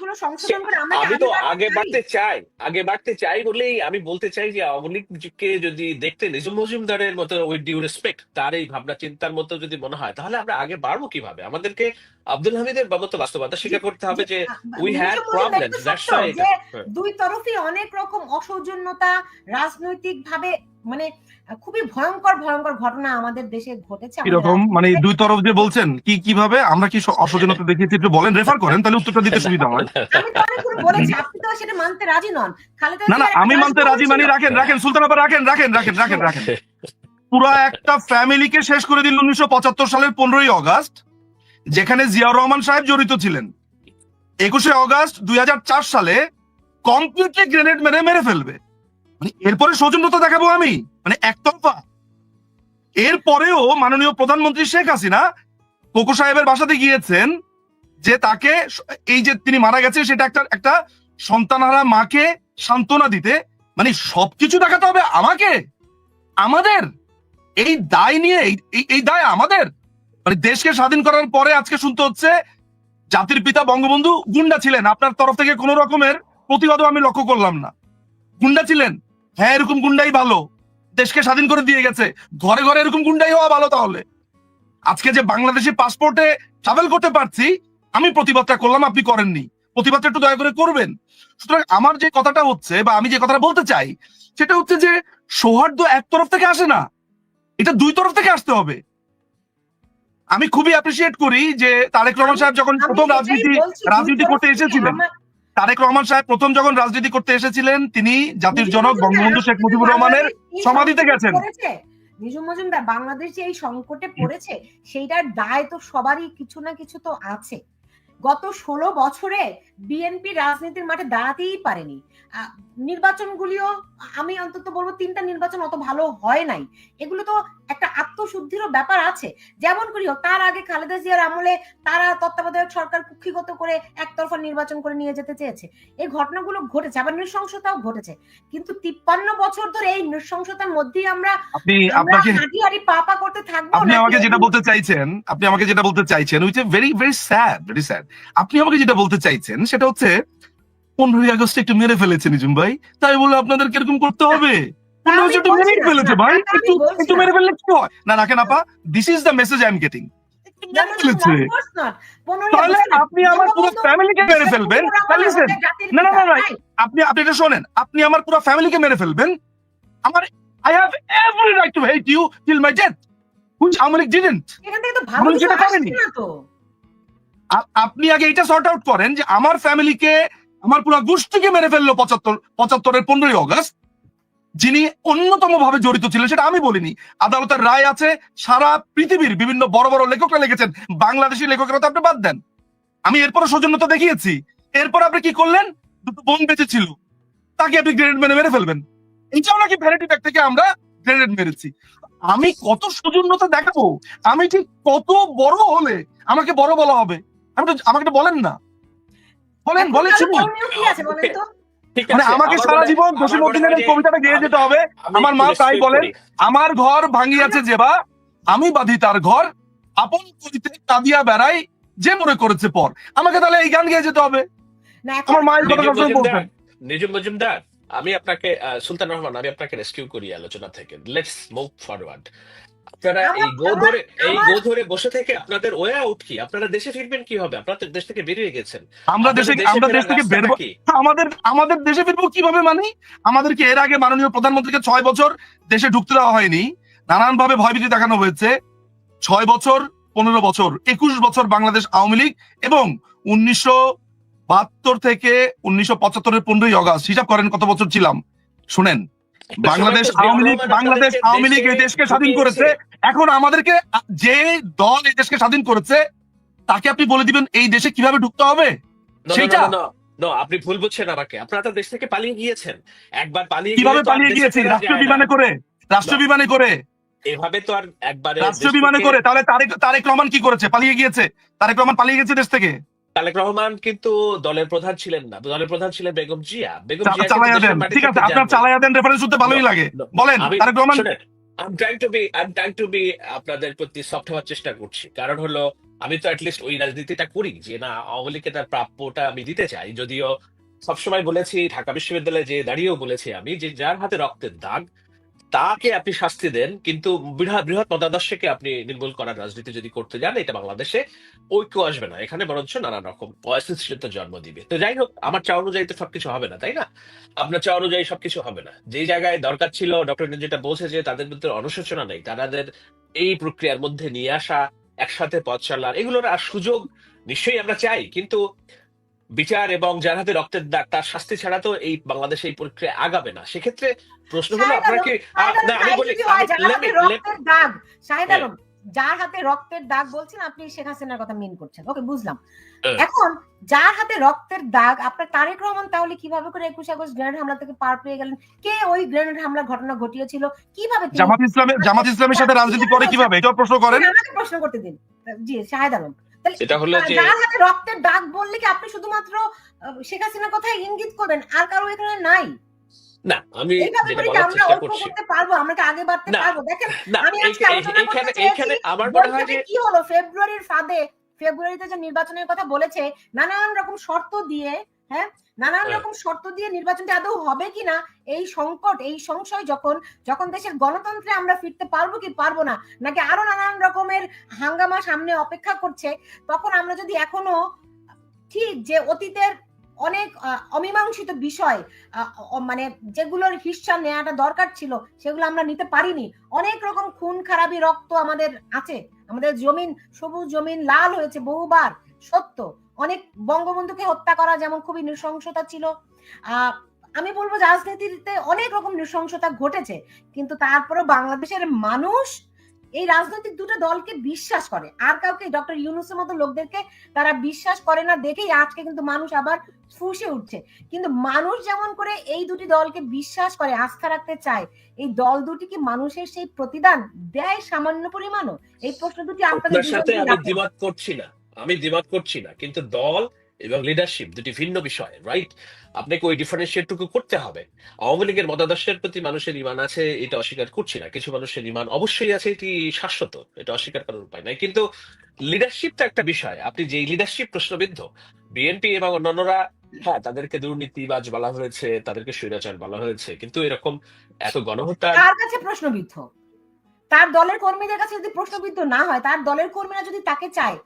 এগুলো সংশোধন করে আমরা আমি তো আগে বাড়তে চাই বলেই আমি বলতে চাই যে আওয়ামী লীগকে যদি দেখতে নিজুম মজুমদারের মতো, উইথ ডিউ রেসপেক্ট, তার এই ভাবনা চিন্তার মতো যদি মনে হয়, তাহলে আমরা আগে বাড়বো কিভাবে? আমাদেরকে আব্দুল হামিদের মতো বাস্তবতা স্বীকার করতে হবে যে we had problem, that's why এটা। দুই তরফই অনেক রকম অসৌজন্যতা, রাজনৈতিক ভাবে মানে খুবই ভয়ঙ্কর ভয়ঙ্কর ঘটনা আমাদের দেশে ঘটেছে। এরকম মানে দুই তরফ যে বলছেন কিভাবে আমরা কি অসচেতনতা দেখিয়েছি একটু বলেন, রেফার করেন, তাহলে উত্তরটা দিতে সুবিধা হয়। আমি তো অনেকগুলো বলেছি, আপনি তো সেটা মানতে রাজি নন। না আমি মানতে রাজি মানি। রাখেন সুলতান আপা, রাখেন। পুরো একটা ফ্যামিলিকে শেষ করে দিল 1975 সালের 15ই অগাস্ট, যেখানে জিয়াউর রহমান সাহেব জড়িত ছিলেন। 21শে অগাস্ট 2004 সালে কমপ্লিটলি গ্রেনেড মেরে ফেলবে। মানে এরপরে সৌজন্যতা দেখাবো আমি, মানে একতরফা। এরপরেও মাননীয় প্রধানমন্ত্রী শেখ হাসিনা কোকো সাহেবের বাসাতে গিয়েছেন যে তাকে, এই যে তিনি মারা গেছে সেটা একটা সন্তানহারা মাকে সান্ত্বনা দিতে। মানে সবকিছু দেখাতে হবে আমাদের এই দায় নিয়ে, এই দায় আমাদের। মানে দেশকে স্বাধীন করার পরে আজকে শুনতে হচ্ছে জাতির পিতা বঙ্গবন্ধু গুন্ডা ছিলেন। আপনার তরফ থেকে কোন রকমের প্রতিবাদও আমি লক্ষ্য করলাম না। গুন্ডা ছিলেন, হ্যাঁ, এরকম গুন্ডাই ভালো, দেশকে স্বাধীন করে দিয়ে গেছে। ঘরে ঘরে এরকম গুন্ডাই হওয়া ভালো। তাহলে আজকে যে বাংলাদেশি পাসপোর্টে ট্রাভেল করতে পারছি, আমি প্রতিবাদটা করলাম, আপনি করেননি। প্রতিবাদটা একটু দয়া করে করবেন। সুতরাং আমার যে কথাটা হচ্ছে, বা আমি যে কথাটা বলতে চাই, সেটা হচ্ছে যে সৌহার্দ্য এক তরফ থেকে আসে না, এটা দুই তরফ থেকে আসতে হবে। আমি খুবই অ্যাপ্রিসিয়েট করি যে তারেক রহমান সাহেব যখন প্রথম রাজনীতি করতে এসেছিলেন, তারেক রহমান সাহেব প্রথম যখন রাজনীতি করতে এসেছিলেন, তিনি জাতির জনক বঙ্গবন্ধু শেখ মুজিবুর রহমানের সমাধিতে গেছেন। নিজুম মজুমদার বাংলাদেশ যে এই সংকটে পড়েছে, সেইটার দায় তো সবারই কিছু না কিছু তো আছে। গত 16 বছরে বিএনপি রাজনীতির মাঠে দাঁড়াতেই পারেনি। নির্বাচনগুলিও, আমি অন্তত বলবো 3টা নির্বাচন অত ভালো হয় নাই। এগুলো তো একটা আত্মশুদ্ধিরও ব্যাপার আছে। যেমন করি হোক, তার আগে খালেদা জিয়ার আমলে তারা তত্ত্বাবধায়ক সরকার কুক্ষিগত করে একতরফা নির্বাচন করে নিয়ে যেতে চেয়েছে। এই ঘটনাগুলো ঘটেছে, আবার নৃশংসতাও ঘটেছে। কিন্তু 53 বছর ধরে এই নৃশংসতার মধ্যেই আমরা হাঁটি পাপা করতে থাকবো। আপনি আমাকে যেটা বলতে চাইছেন which is very very sad. আপনি আমাকে যেটা বলতে চাইছেন সেটা হচ্ছে 15ই আগস্টে একটু মেরে ফেলেছে নিজুম ভাই, তাই বলে আপনাদের কিরকম করতে হবে? 15 আগস্টে মেরে ফেলেছে ভাই, একটু মেরে ফেললে কি হয়? না রাখেন আপা, this is the message I am getting. তাহলে আপনি আমার পুরো ফ্যামিলিকে মেরে ফেলবেন। না আপনি এটা শোনেন, আপনি আমার পুরো ফ্যামিলিকে মেরে ফেলবেন। আমার I have every right to hate you till my death, which Awami League didn't. আপনি আগে এটা সর্ট আউট করেন যে আমার ফ্যামিলিকে, আমার পুরো গোষ্ঠীকে মেরে ফেললো 75-এর 15ই অগস্ট। যিনি অন্যতম ভাবে জড়িত ছিলেন সেটা আমি বলিনি, আদালতের রায় আছে, সারা পৃথিবীর বিভিন্ন বড় বড় লেখকরা লিখেছেন, বাংলাদেশি লেখকেরা তো আপনি বাদ দেন। আমি এরপরে সৌজন্যতা দেখিয়েছি। এরপর আপনি কি করলেন? দুটো বোন বেঁচে ছিল, তাকে আপনি গ্রেনেড মেরে ফেলবেন। এটাও নাকি ভ্যানিটি ব্যাগ থেকে আমরা গ্রেনেড মেরেছি। আমি কত সৌজন্যতা দেখাবো? আমি ঠিক কত বড় হলে আমাকে বড় বলা হবে? আমাকে বলেন না, বলেন মানে আমাকে সারা জীবন জসীমউদ্দিনের এই কবিতাটা গেয়ে যেতে হবে? আমার মা তাই বলেন, আমার ঘর ভাঙিয়াছে যেবা, আমি বাঁধি তার ঘর, আপন করিতে কাঁদিয়া বেড়াই, যে মনে করেছে পর। আমাকে তাহলে এই গান গেয়ে যেতে হবে? আমার মায়ের কথা সবসময় বলতেন। নিজুম মজুমদার, আমি আপনাকে, সুলতান রহমান, আমি আপনাকে রেস্কিউ করি আলোচনা থেকে। Let's move forward. আপনারা এই গো ধরে বসে থেকে আপনাদের ওয়ে আউট কি? আপনারা দেশে ফিরবেন কি হবে? আপনারা দেশ থেকে বেরিয়ে গেছেন। আমরা দেশ থেকে বেরবো, আমাদের দেশে ফিরবো কিভাবে? মানে আমাদেরকে এর আগে মাননীয় প্রধানমন্ত্রীকে 6 বছর দেশে ঢুকতে দেওয়া হয়নি, নানান ভাবে ভয়ভীতি দেখানো হয়েছে। 6 বছর, 15 বছর, 21 বছর বাংলাদেশ আওয়ামী লীগ, এবং 1972 থেকে 1975-এর 15ই অগস্ট, হিসাব করেন কত বছর ছিলাম। শুনেন, বাংলাদেশ আওয়ামী লীগ এই দেশকে স্বাধীন করেছে। এখন আমাদেরকে, যে দল এই দেশকে স্বাধীন করেছে, তাকে আপনি বলে দিবেন এই দেশে কিভাবে ঢুকতে হবে? সেটা আপনি ভুল বুঝছেন আমাকে। আপনারা তো দেশ থেকে পালিয়ে গিয়েছেন। একবার কিভাবে পালিয়ে গিয়েছি? রাষ্ট্রীয় বিমানে করে। এভাবে তো আর একবারে রাষ্ট্রীয় বিমানে করে। তাহলে তারেক রহমান কি করেছে? পালিয়ে গিয়েছে। তারেক রহমান পালিয়ে গেছে দেশ থেকে। তারেক রহমান কিন্তু দলের প্রধান ছিলেন না, দলের প্রধান ছিলেন বেগম জিয়া। ঠিক আছে, আপনার চালায়া দেন রেফারেন্স শুনতে ভালোই লাগে, বলেন Tarique Rahman. I'm trying to be আপনাদের প্রতি সফট হওয়ার চেষ্টা করছি। কারণ হলো আমি তো অ্যাটলিস্ট ওই রাজনীতিটা করি যে না, আওয়ামী লীগকে তার প্রাপ্যটা আমি দিতে চাই। যদিও সবসময় বলেছি, ঢাকা বিশ্ববিদ্যালয়ে যে দাঁড়িয়েও বলেছি আমি, যে যার হাতে রক্তের দাগ তাকে আপনি শাস্তি দেন, কিন্তু বৃহৎ বৃহৎ মতাদর্শকে আপনি নির্মূল করার রাজনীতি যদি করতে যান, এটা বাংলাদেশে ঐক্য আসবে না, এখানে বরঞ্চ নানান রকম অস্থিতিশীলতার জন্ম দিবে। তো যাই হোক, আমার চাওয়া অনুযায়ী তো সবকিছু হবে না, তাই না? আপনার চাওয়া অনুযায়ী সবকিছু হবে না। যেই জায়গায় দরকার ছিল, ডক্টর যেটা বলছে যে তাদের মধ্যে অনুশোচনা নেই, তাদের এই প্রক্রিয়ার মধ্যে নিয়ে আসা, একসাথে পথ চলার, এগুলোর আর সুযোগ নিশ্চয়ই আমরা চাই, কিন্তু বিচার এবং যার হাতে রক্তের দাগ তার শাস্তি ছাড়া তো এই বাংলাদেশে এই প্রক্রিয়া আগাবে না। সেক্ষেত্রে প্রশ্ন হলো, শাহেদ আপনার আলম, কি শাহেদ আলম, না, আমি তাই বলি, যদি হয়, যার let হাতে me- রক্তের দাগ, শাহেদ হ্যাঁ, আলম, যার হাতে রক্তের দাগ বলছেন আপনি শেখ হাসিনার কথা মিন করছেন, ওকে বুঝলাম। হ্যাঁ। এখন যার হাতে রক্তের দাগ, আপনার তারেক রহমান তাহলে কিভাবে করে 21 আগস্ট গ্রেনেড হামলা থেকে পার পেয়ে গেলেন? কে ওই গ্রেনেড হামলার ঘটনা ঘটিয়েছিল? কিভাবে তিনি- জামাত ইসলামের সাথে রাজনীতি করে কিভাবে, এটাও প্রশ্ন করেন। আমাকে প্রশ্ন করতে দিন। জি শাহেদ আলম, তাহলে এটা হলো যে যার হাতে রক্তের দাগ বললে কি আপনি শুধুমাত্র শেখ হাসিনার কথাই ইঙ্গিত করবেন, আর কারো এখানে নাই? না, আমি এইভাবে যেটা করে কি বলার আমরা চেষ্টা ঐক্য করছি, করতে পারবো? আমরা কি আগে বাড়তে না পারবো? দেখেন, না, আমি আজকে আলোচনা করতে এইখানে চেয়েছি, আমার মনে হয় বৈঠকে যে কি হলো ফেব্রুয়ারির ফাঁদে, ফেব্রুয়ারিতে যে নির্বাচনের কথা বলেছে, নানান রকম শর্ত দিয়ে, হ্যাঁ, নানান হ্যাঁ। রকম শর্ত দিয়ে নির্বাচনটা আদৌ হবে কিনা, এই সংকট, এই সংশয় যখন দেশের গণতন্ত্রে আমরা ফিরতে পারবো কি পারবো না, নাকি আরো নানান রকমের হাঙ্গামা সামনে অপেক্ষা করছে, তখন আমরা যদি এখনো ঠিক যে অতীতের অনেক অমীমাংসিত বিষয়, মানে যেগুলোর হিসাব নেওয়াটা দরকার ছিল, সেগুলো আমরা নিতে পারিনি। অনেক রকম খুন খারাপি, রক্ত আমাদের আছে, আমাদের জমিন, সবুজ জমিন লাল হয়েছে বহুবার, সত্য। অনেক বঙ্গবন্ধুকে হত্যা করা যেমন খুবই নৃশংসতা ছিল, আমি বলবো রাজনীতিতে অনেক রকম নৃশংসতা ঘটেছে, কিন্তু তারপরে বাংলাদেশের মানুষ এই রাজনৈতিক দুটো দলকে বিশ্বাস করে, আর কাউকে, ডক্টর ইউনূসের মতো লোকদেরকে তারা বিশ্বাস করে না দেখেই আজকে কিন্তু মানুষ আবার ফুঁসে উঠছে। কিন্তু মানুষ যেমন করে এই দুটি দলকে বিশ্বাস করে, আস্থা রাখতে চায়, এই দল দুটি কি মানুষের সেই প্রতিদান দেয় সামান্য পরিমাণও? এই প্রশ্ন দুটি আপনাদের আপনার সাথে আমি দুজনকেই দ্বিমত করছি না, কিন্তু দল এবং লিডারশিপ দুটি ভিন্ন বিষয়, রাইট? আপনাকে ওই ডিফারেন্সিয়েটটুকু করতে হবে। আওয়ামী লীগের মতাদর্শের প্রতি মানুষের ইমান আছে, এটা অস্বীকার করছি না, কিছু মানুষের ইমান অবশ্যই আছে, এটি শাশ্বত, এটা অস্বীকার করার উপায় নাই, কিন্তু লিডারশিপটা একটা বিষয়। আপনি যে লিডারশিপ প্রশ্নবিদ্ধ, বিএনপি এবং অন্যান্যরা, হ্যাঁ, তাদেরকে দুর্নীতিবাজ বলা হয়েছে, তাদেরকে স্বৈরাচার বলা হয়েছে, কিন্তু এরকম এত গণহত্যা কার কাছে প্রশ্নবিদ্ধ? তার দলের কর্মীদের কাছে যদি প্রশ্নবিদ্ধ না হয়, তার দলের কর্মীরা যদি তাকে চায়,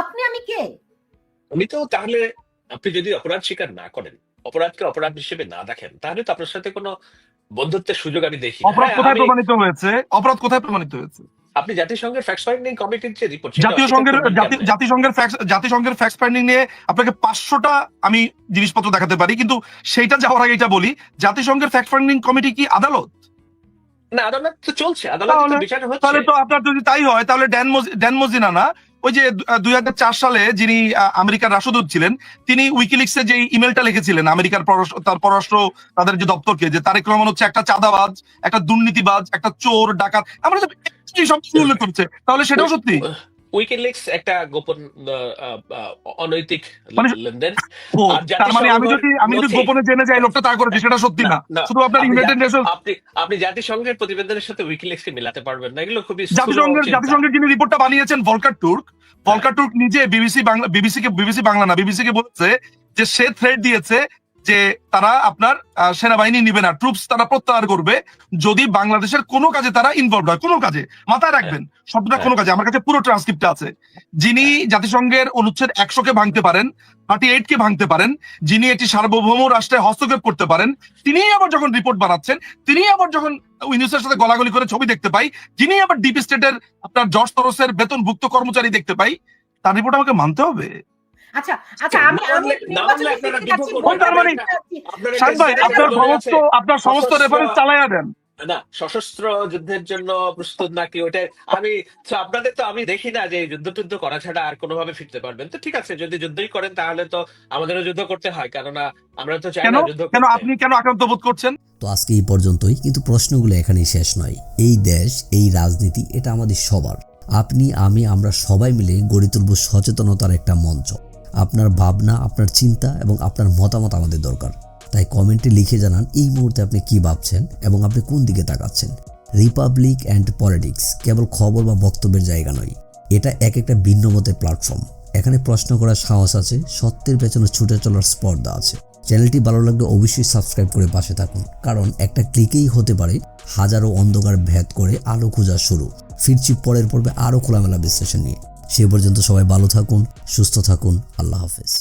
আপনি আমি কে? আমি তো, তাহলে আপনি যদি অপরাধ স্বীকার না করেন, অপরাধকে অপরাধ হিসেবে না দেখেন, তাহলে তো আপনার সাথে কোনো বন্ধুত্বের সুযোগ আমি দেখি না। অপরাধ হ্যাঁ, কোথায় প্রমাণিত হয়েছে? অপরাধ কোথায় প্রমাণিত হয়েছে? আপনি জাতিসংঘের ফ্যাক্ট ফাইন্ডিং কমিটির যে রিপোর্ট, জাতিসংঘের ফ্যাক্ট ফাইন্ডিং নিয়ে আপনাকে 500টা আমি জিনিসপত্র দেখাতে পারি, কিন্তু সেইটা যাওয়ার আগে এটা বলি, জাতিসংঘের ফ্যাক্ট ফাইন্ডিং কমিটি কি আদালত? না, আদালত তো চলছে, আদালত তো বিচার হচ্ছে। তাহলে তো আপনার যদি তাই হয়, তাহলে ড্যান মজিনা না, ওই যে 2004 সালে যিনি আমেরিকার রাষ্ট্রদূত ছিলেন, তিনি উইকিলিক্সে যে ইমেলটা লিখেছিলেন আমেরিকার তার পররাষ্ট্র তাদের যে দপ্তরকে, যে তারেক রহমান হচ্ছে একটা চাঁদাবাজ, একটা দুর্নীতিবাজ, একটা চোর ডাকাত, আমরা সব উল্লেখ করছে, তাহলে সেটাও সত্যি? উইকিলিক্স একটা গোপন অনৈতিক মানে লেনদেন। আর তার মানে আমি যদি গোপনে জেনে যাই লোকটা তা করেছে, সেটা সত্যি না, শুধু আপনার ইউনাইটেড নেশনস। আপনি জাতিসংঘের প্রতিবেদনের সাথে উইকিলিক্স কে মিলাতে পারবেন না, এগুলো খুবই জাতিসংঘের যিনি রিপোর্টটা বানিয়েছেন ভলকার টুর্ক নিজে বিবিসি বাংলা বলছে যে সে থ্রেট দিয়েছে যে তারা আপনার সেনাবাহিনী নিবে না, ট্রুপস তারা প্রত্যাহার করবে যদি বাংলাদেশের কোনো কাজে তারা ইনভলভ হয়। কোনো কাজে, মাথায় রাখবেন শব্দটা, কোনো কাজে। আমার কাছে পুরো ট্রান্সক্রিপ্ট আছে। যিনি জাতিসংঘের অনুচ্ছেদ 100 কে ভাঙতে পারেন, 38 কে ভাঙতে পারেন, যিনি একটি সার্বভৌম রাষ্ট্রে হস্তক্ষেপ করতে পারেন, তিনি আবার যখন রিপোর্ট বানাচ্ছেন, তিনি আবার যখন ইউনিসেফের সাথে গলাগলি করে ছবি দেখতে পাই, যিনি আবার ডিপ স্টেটের আপনার জর্জ সরোসের বেতনভুক্ত কর্মচারী দেখতে পাই, তার রিপোর্ট আমাকে মানতে হবে? আচ্ছা আমি আপনার সমস্ত রেফারেন্স চালাইয়া দেন না, সশস্ত্র যুদ্ধের জন্য প্রস্তুত নাকি ওটা আপনাদের তো আমি দেখি না যে যুদ্ধ করা ছাড়া আর কোনোভাবে ফিরতে পারবেন। তো ঠিক আছে, যদি যুদ্ধই করেন তাহলে তো আমাদেরও যুদ্ধ করতে হয়, কেননা আমরা তো চাই না যুদ্ধ করতে। কেন আপনি কেন আক্রান্ত বোধ করছেন? তো আজকে এই পর্যন্তই, কিন্তু প্রশ্নগুলো এখানেই শেষ নয়। এই দেশ, এই রাজনীতি, এটা আমাদের সবার। আপনি, আমি, আমরা সবাই মিলে গড়ে তুলব সচেতনতার একটা মঞ্চ। আপনার ভাবনা, আপনার চিন্তা এবং আপনার মতামত আমাদের দরকার। তাই কমেন্টে লিখে জানান এই মুহূর্তে আপনি কি ভাবছেন এবং আপনি কোন দিকে তাকাচ্ছেন। রিপাবলিক অ্যান্ড পলিটিক্স কেবল খবর বা বক্তব্যের জায়গা নয়, এটা এক একটা ভিন্ন মতের প্ল্যাটফর্ম। এখানে প্রশ্ন করার সাহস আছে, সত্যের পেছনে ছুটে চলার স্পর্ধা আছে। চ্যানেলটি ভালো লাগলে অবশ্যই সাবস্ক্রাইব করে পাশে থাকুন, কারণ একটা ক্লিকেই হতে পারে হাজারো অন্ধকার ভেদ করে আলো খোঁজা শুরু। ফিরছি পরের পর্বে আরও খোলামেলা বিশ্লেষণ নিয়ে। সে পর্যন্ত সবাই ভালো থাকুন, সুস্থ থাকুন। আল্লাহ হাফেজ।